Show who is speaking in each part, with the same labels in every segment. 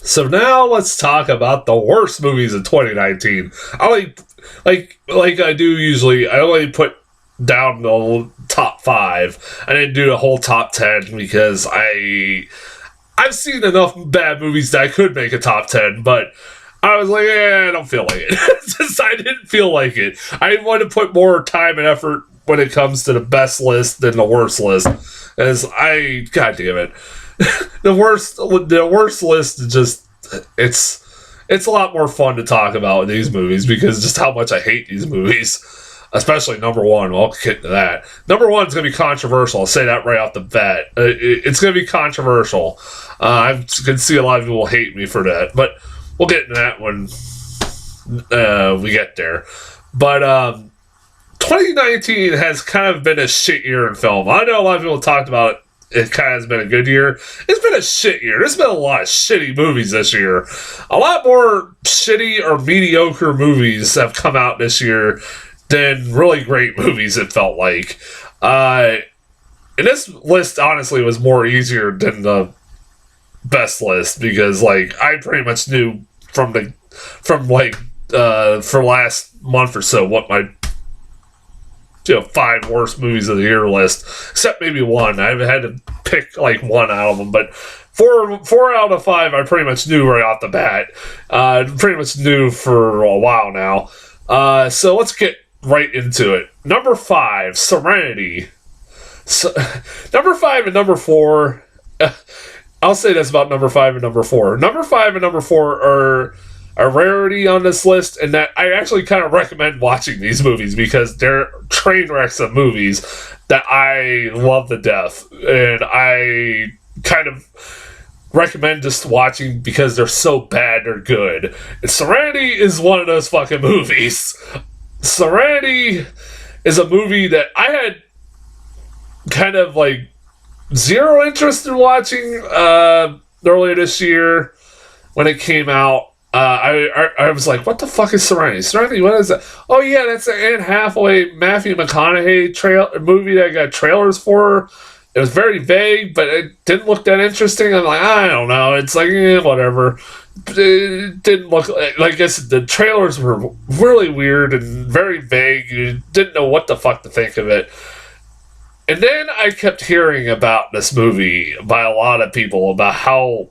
Speaker 1: So now let's talk about the worst movies of 2019. I like I do usually. I only put down the top five. I didn't do the whole top 10 because I've seen enough bad movies that I could make a top 10, but I was like, I don't feel like it. Just, I didn't feel like it. I want to put more time and effort when it comes to the best list than the worst list. God damn it. the worst list is just, it's a lot more fun to talk about in these movies because just how much I hate these movies. Especially number one. Well, I'll get to that. Number one is going to be controversial. I'll say that right off the bat. It's going to be controversial. I can see a lot of people hate me for that, but we'll get into that when we get there. But 2019 has kind of been a shit year in film. I know a lot of people talked about it kind of has been a good year. It's been a shit year. There's been a lot of shitty movies this year. A lot more shitty or mediocre movies have come out this year than really great movies, it felt like. And this list, honestly, was more easier than the best list because, like, I pretty much knew for last month or so what my 5 worst movies of the year list, except maybe one. I had to pick like one out of them, but four out of 5 I pretty much knew right off the bat. Pretty much knew for a while now. So let's get right into it. Number 5, Serenity. Number 5 and number 4. I'll say this about number 5 and number 4. Number 5 and number 4 are a rarity on this list, and that I actually kind of recommend watching these movies because they're train wrecks of movies that I love to death, and I kind of recommend just watching because they're so bad they're good. And Serenity is one of those fucking movies. Serenity is a movie that I had kind of like zero interest in watching earlier this year when it came out. I was like, what the fuck is Serenity? Serenity, what is that? Oh yeah, that's the Anne Hathaway, Matthew McConaughey movie that I got trailers for. It was very vague, but it didn't look that interesting. I'm like, I don't know. It's like, whatever. It didn't look like I guess the trailers were really weird and very vague. You didn't know what the fuck to think of it. And then I kept hearing about this movie by a lot of people about how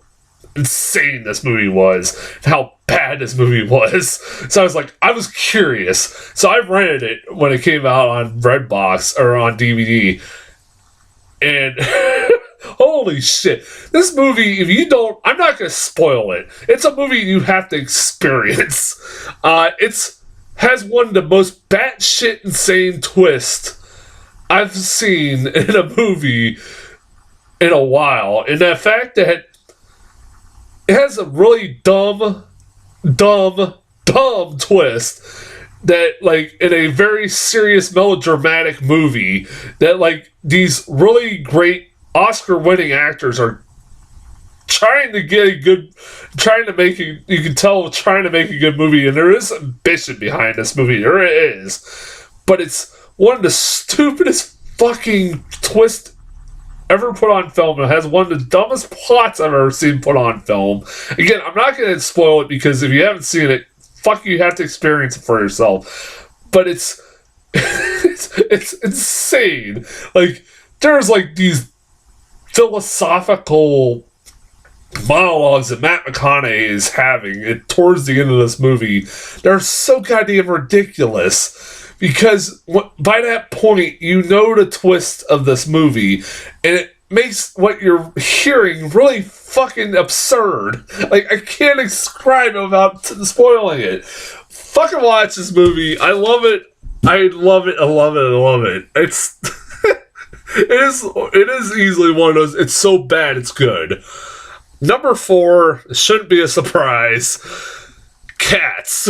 Speaker 1: insane this movie was, and how bad this movie was. So I was curious. So I rented it when it came out on Redbox or on DVD. And holy shit, this movie, I'm not going to spoil it. It's a movie you have to experience. It's has one of the most batshit insane twists I've seen in a movie in a while. And the fact that it has a really dumb twist that, like, in a very serious melodramatic movie that, like, these really great Oscar-winning actors are trying to make a good movie, and there is ambition behind this movie. There is. But it's one of the stupidest fucking twists ever put on film. It has one of the dumbest plots I've ever seen put on film. Again, I'm not going to spoil it because if you haven't seen it, fuck you have to experience it for yourself. But it's it's insane. Like, there's like these philosophical monologues that Matt McConaughey is having towards the end of this movie. They're so goddamn ridiculous. Because by that point, you know the twist of this movie, and it makes what you're hearing really fucking absurd. Like, I can't describe it without spoiling it. Fucking watch this movie. I love it. I love it. I love it. I love it. It's it is easily one of those. It's so bad, it's good. Number 4 shouldn't be a surprise. Cats.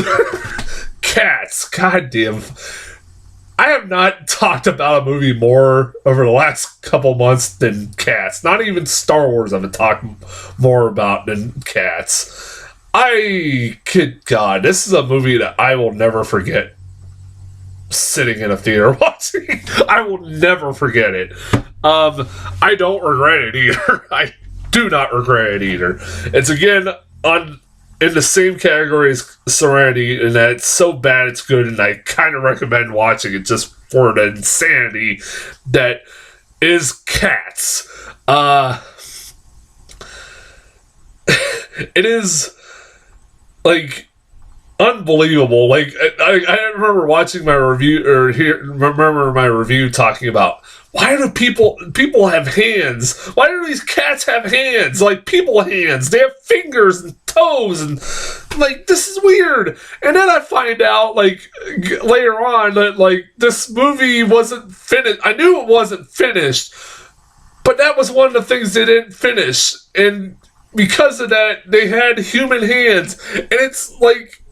Speaker 1: Cats. Goddamn. I have not talked about a movie more over the last couple months than Cats. Not even Star Wars I've been talking more about than Cats. Good God, this is a movie that I will never forget sitting in a theater watching. I will never forget it. I don't regret it either. I do not regret it either. It's, again, on in the same category as Serenity, and that it's so bad it's good, and I kind of recommend watching it just for the insanity that is Cats. It is like unbelievable. Like I remember watching my review remember my review talking about why do people have hands? Why do these cats have hands like people hands? They have fingers and toes and like this is weird. And then I find out like later on that like this movie wasn't finished. I knew it wasn't finished, but that was one of the things they didn't finish, and because of that, they had human hands, and it's like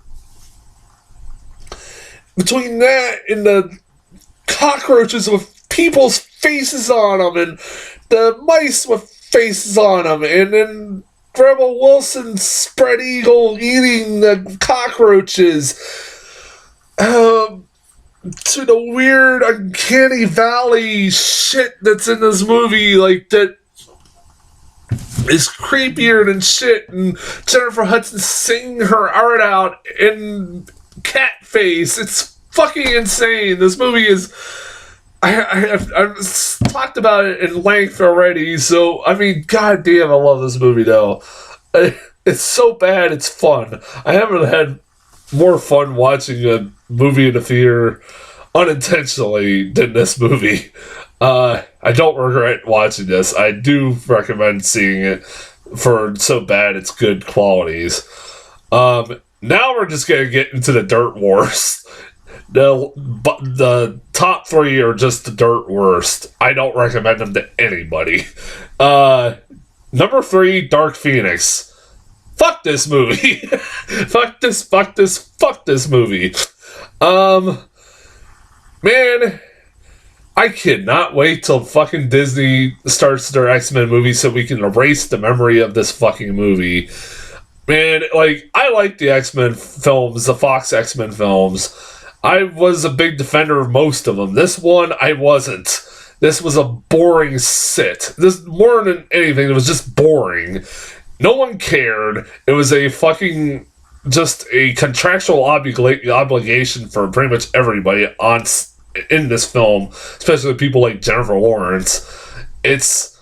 Speaker 1: between that and the cockroaches with people's faces on them, and the mice with faces on them, and then Rebel Wilson's spread eagle eating the cockroaches, to the weird uncanny valley shit that's in this movie, like that is creepier than shit, and Jennifer Hudson singing her art out in cat face. It's fucking insane. This movie is... I've talked about it in length already, so, I mean, goddamn, I love this movie, though. It's so bad, it's fun. I haven't had more fun watching a movie in the theater unintentionally than this movie. I don't regret watching this. I do recommend seeing it for so bad it's good qualities. Now we're just gonna get into the dirt wars. The top three are just the dirt worst. I don't recommend them to anybody. Number 3, Dark Phoenix. Fuck this movie. fuck this movie. Man, I cannot wait till fucking Disney starts their X-Men movie so we can erase the memory of this fucking movie. Man, like, I like the X-Men films, the Fox X-Men films. I was a big defender of most of them. This one, I wasn't. This was a boring sit. This, more than anything, it was just boring. No one cared. It was a fucking, just a contractual obligation for pretty much everybody in this film, especially people like Jennifer Lawrence. It's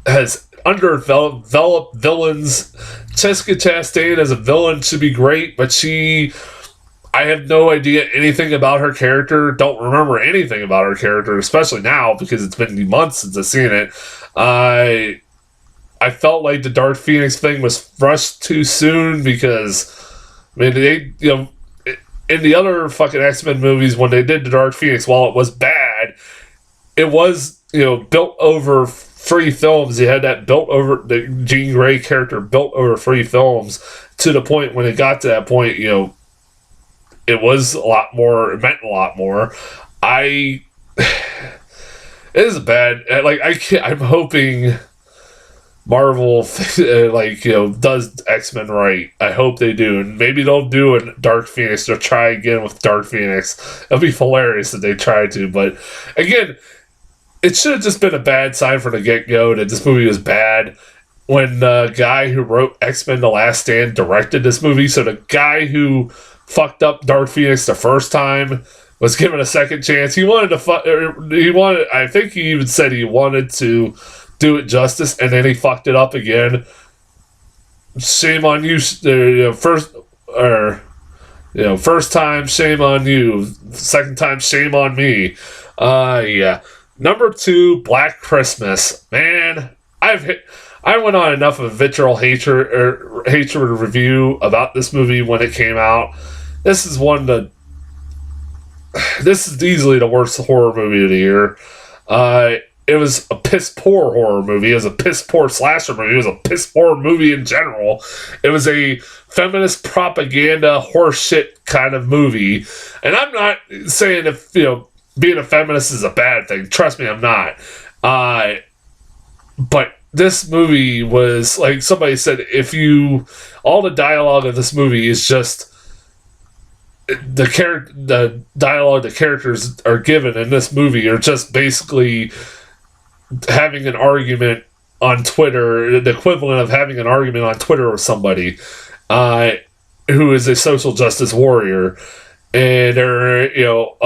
Speaker 1: has underdeveloped villains. Jessica Chastain as a villain should be great, but I have no idea anything about her character. Don't remember anything about her character, especially now because it's been months since I've seen it. I felt like the Dark Phoenix thing was rushed too soon because, I mean, they, in the other fucking X-Men movies, when they did the Dark Phoenix, while it was bad, it was, built over 3 films. You had that the Jean Grey character built over 3 films, to the point when it got to that point, it was a lot more, it meant a lot more. It is bad. I'm hoping Marvel, does X-Men right. I hope they do. And maybe they'll do a Dark Phoenix. They'll try again with Dark Phoenix. It'll be hilarious if they try to. But, again, it should have just been a bad sign from the get-go that this movie was bad. When the guy who wrote X-Men The Last Stand directed this movie, so the guy who fucked up Dark Phoenix the first time was given a second chance. I think he even said he wanted to do it justice, and then he fucked it up again. Shame on you. First time, shame on you. Second time, shame on me. Yeah. Number 2, Black Christmas. Man, I went on enough of vitriol hatred review about this movie when it came out. This is easily the worst horror movie of the year. It was a piss-poor horror movie. It was a piss-poor slasher movie. It was a piss-poor movie in general. It was a feminist propaganda horseshit kind of movie. And I'm not saying if, being a feminist is a bad thing. Trust me, I'm not. But this movie was, like somebody said, all the dialogue of this movie is just the dialogue the characters are given in this movie are just basically having an argument on Twitter, the equivalent of having an argument on Twitter with somebody who is a social justice warrior, and they're,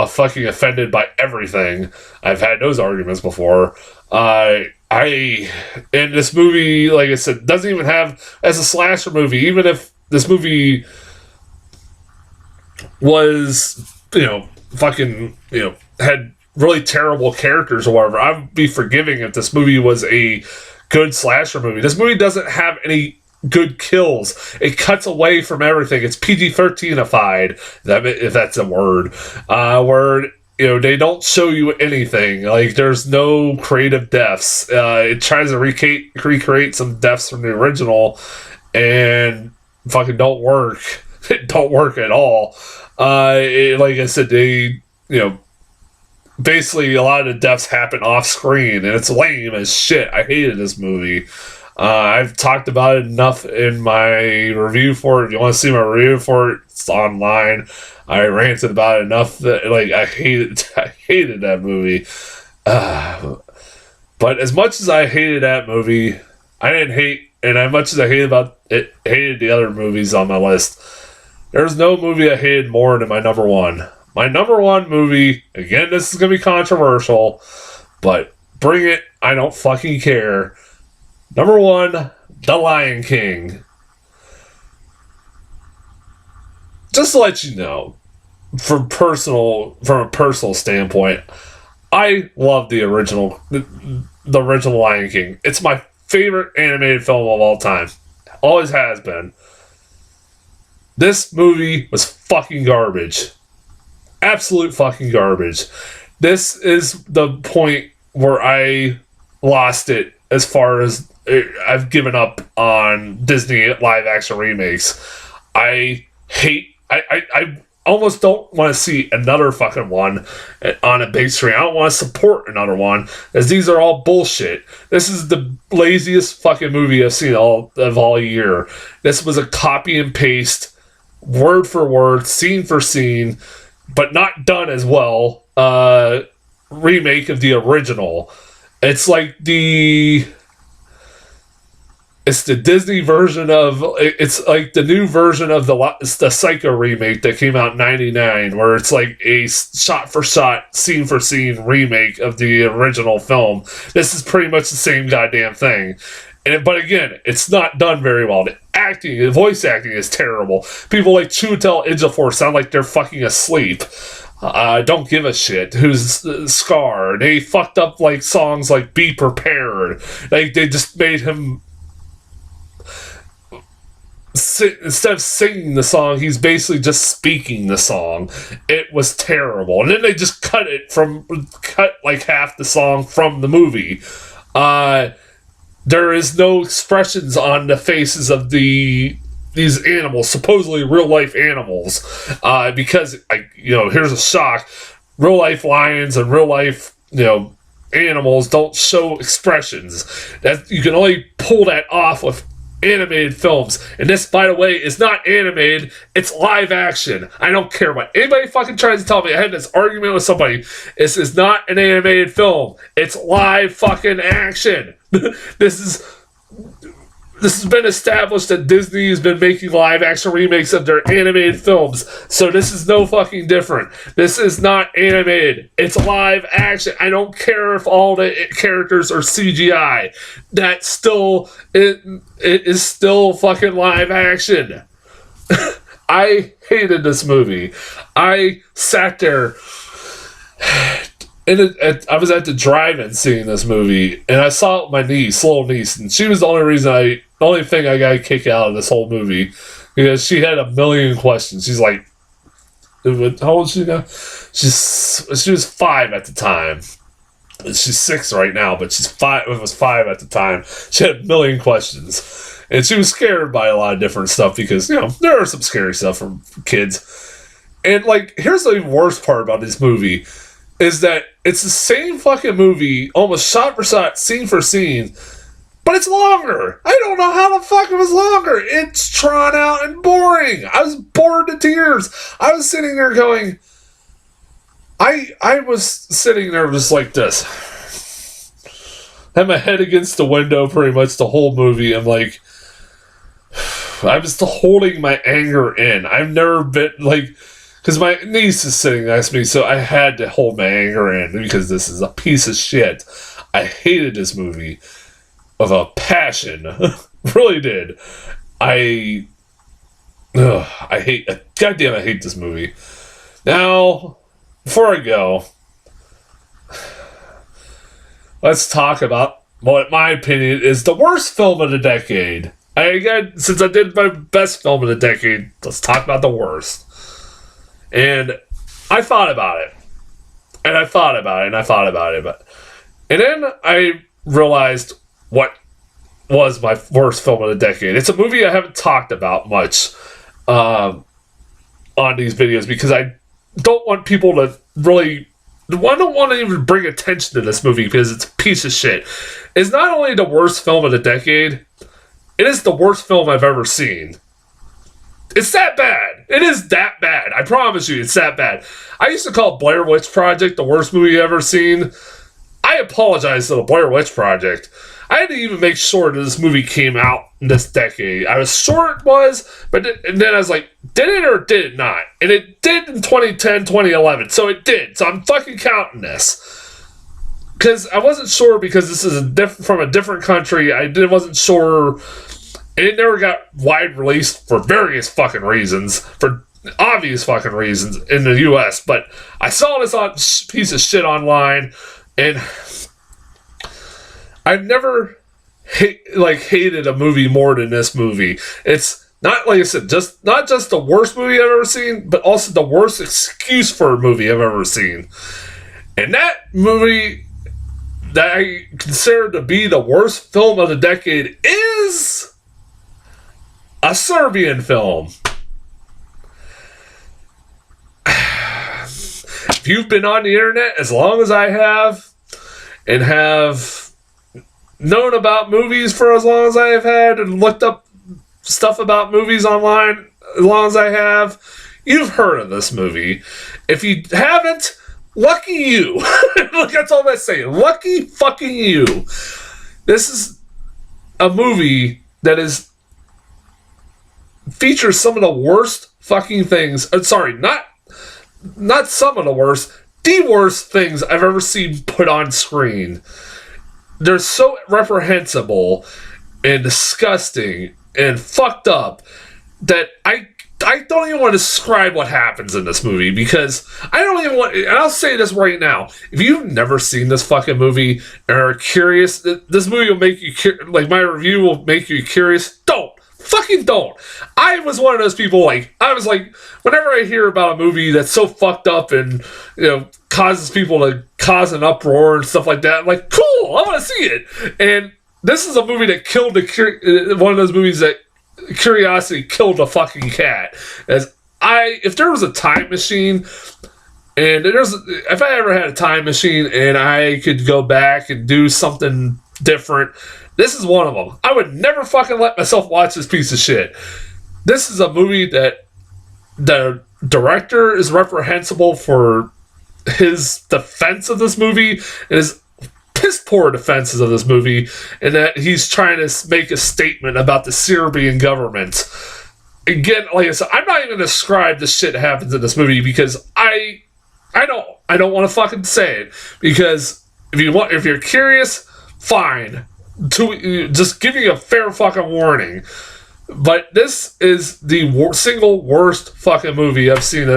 Speaker 1: fucking offended by everything. I've had those arguments before. And this movie, like I said, doesn't even have, as a slasher movie, even if this movie was, had really terrible characters or whatever, I'd be forgiving if this movie was a good slasher movie. This movie doesn't have any good kills. It cuts away from everything. It's PG-13ified, if that's a word. Where they don't show you anything. Like, there's no creative deaths. It tries to recreate some deaths from the original, and fucking don't work. It don't work at all. Like I said, they basically a lot of the deaths happen off screen, and it's lame as shit. I hated this movie. I've talked about it enough in my review for it. If you want to see my review for it, it's online. I ranted about it enough that I hated that movie. But as much as I hated that movie, I didn't hate, and as much as I hated the other movies on my list, there's no movie I hated more than my number one. My number one movie, again, this is going to be controversial, but bring it, I don't fucking care. Number one, The Lion King. Just to let you know, from a personal standpoint, I love the original Lion King. It's my favorite animated film of all time. Always has been. This movie was fucking garbage. Absolute fucking garbage. This is the point where I lost it as far as I've given up on Disney live action remakes. I almost don't want to see another fucking one on a big screen. I don't want to support another one, as these are all bullshit. This is the laziest fucking movie I've seen all year. This was a copy and paste, word for word, scene for scene, but not done as well, remake of the original. It's like it's the Disney version of, it's like the new version of the Psycho remake that came out in 99, where it's like a shot-for-shot, scene-for-scene remake of the original film. This is pretty much the same goddamn thing. But again, it's not done very well. The voice acting is terrible. People like Chiwetel Ejiofor sound like they're fucking asleep. Don't give a shit. Who's Scar? They fucked up songs like Be Prepared. They just made him, instead of singing the song, he's basically just speaking the song. It was terrible. And then they just cut half the song from the movie. There is no expressions on the faces of these animals, supposedly real life animals, because here's a shock: real life lions and real life animals don't show expressions. That you can only pull that off with animated films. And this, by the way, is not animated, it's live action. I don't care what anybody fucking tries to tell me. I had this argument with somebody. This is not an animated film, it's live fucking action. This has been established that Disney has been making live action remakes of their animated films, so this is no fucking different. This is not animated, it's live action. I don't care if all the characters are CGI. It is still fucking live action. I hated this movie. I sat there, I was at the drive-in seeing this movie, and I saw it with my little niece, and she was the only thing I got a kick out of this whole movie, because she had a million questions. She's like, how old is she now? She was 5 at the time. She's 6 right now, but she's 5. It was 5 at the time. She had a million questions, and she was scared by a lot of different stuff, because there are some scary stuff from kids. And here's the worst part about this movie, is that it's the same fucking movie, almost shot for shot, scene for scene, but it's longer. I don't know how the fuck it was longer. It's drawn out and boring. I was bored to tears. I was sitting there going, I was sitting there just like this. had my head against the window pretty much the whole movie. I'm like, I'm just holding my anger in. I've never been like, because my niece is sitting next to me, so I had to hold my anger in because this is a piece of shit. I hated this movie of a passion. Really did. I hate, goddamn, I hate this movie. Now, before I go, let's talk about what, in my opinion, is the worst film of the decade. Since I did my best film of the decade, let's talk about the worst. And I thought about it. And I thought about it. And I thought about it. And then I realized what was my worst film of the decade. It's a movie I haven't talked about much on these videos because I don't want people to really... I don't want to even bring attention to this movie because it's a piece of shit. It's not only the worst film of the decade, it is the worst film I've ever seen. It's that bad. It is that bad. I promise you, it's that bad. I used to call Blair Witch Project the worst movie I've ever seen. I apologize to the Blair Witch Project. I had to even make sure that this movie came out in this decade. I was sure it was, and then I was like, did it or did it not? And it did in 2010, 2011. So it did. So I'm fucking counting this. Because I wasn't sure because this is from a different country. I wasn't sure. And it never got wide released for various fucking reasons. For obvious fucking reasons in the US. But I saw this piece of shit online. And I've never hated a movie more than this movie. It's not, like I said, not just the worst movie I've ever seen, but also the worst excuse for a movie I've ever seen. And that movie that I consider to be the worst film of the decade is a Serbian film. If you've been on the internet as long as I have, and have known about movies for as long as I have had, and looked up stuff about movies online as long as I have, you've heard of this movie. If you haven't, lucky you. That's all I'm saying. Lucky fucking you. This is a movie that features some of the worst fucking things. Sorry, not some of the worst things I've ever seen put on screen. They're so reprehensible and disgusting and fucked up that I don't even want to describe what happens in this movie because I don't even want... And I'll say this right now. If you've never seen this fucking movie and are curious, this movie will make you... Like, my review will make you curious. Don't. Fucking don't. I was one of those people, I was like, whenever I hear about a movie that's so fucked up and, causes people to cause an uproar and stuff like that, I'm like, cool, I want to see it. And this is a movie that killed one of those movies that curiosity killed a fucking cat. If there was a time machine, and if I ever had a time machine and I could go back and do something different, this is one of them. I would never fucking let myself watch this piece of shit. This is a movie that the director is reprehensible for his defense of this movie and his piss poor defenses of this movie, and that he's trying to make a statement about the Serbian government. Again, like I said, I'm not even going to describe the shit that happens in this movie because I don't want to fucking say it, because if you're curious, fine. Just give you a fair fucking warning. But this is the single worst fucking movie I've seen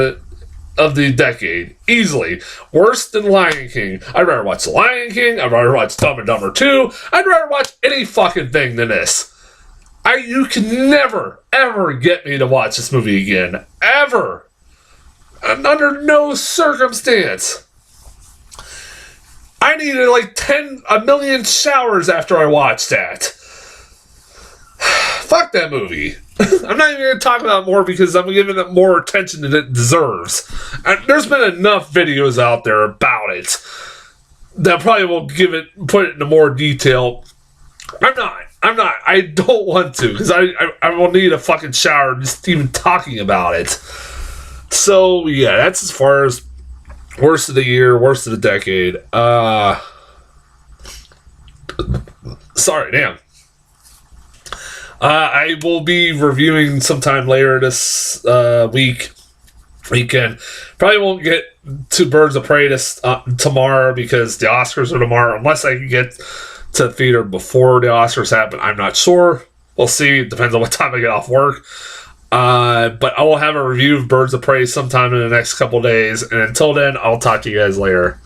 Speaker 1: of the decade. Easily. Worse than Lion King. I'd rather watch Lion King. I'd rather watch Dumb and Dumber 2. I'd rather watch any fucking thing than this. You can never, ever get me to watch this movie again. Ever. And under no circumstance. I needed a million showers after I watched that. Fuck that movie. I'm not even going to talk about it more because I'm giving it more attention than it deserves. There's been enough videos out there about it that probably will put it into more detail. I'm not. I don't want to because I will need a fucking shower just even talking about it. So, yeah, that's as far as worst of the year, worst of the decade. Sorry, damn. I will be reviewing sometime later this weekend. Probably won't get to Birds of Prey tomorrow because the Oscars are tomorrow. Unless I can get to the theater before the Oscars happen, I'm not sure. We'll see. It depends on what time I get off work. But I will have a review of Birds of Prey sometime in the next couple days. And until then, I'll talk to you guys later.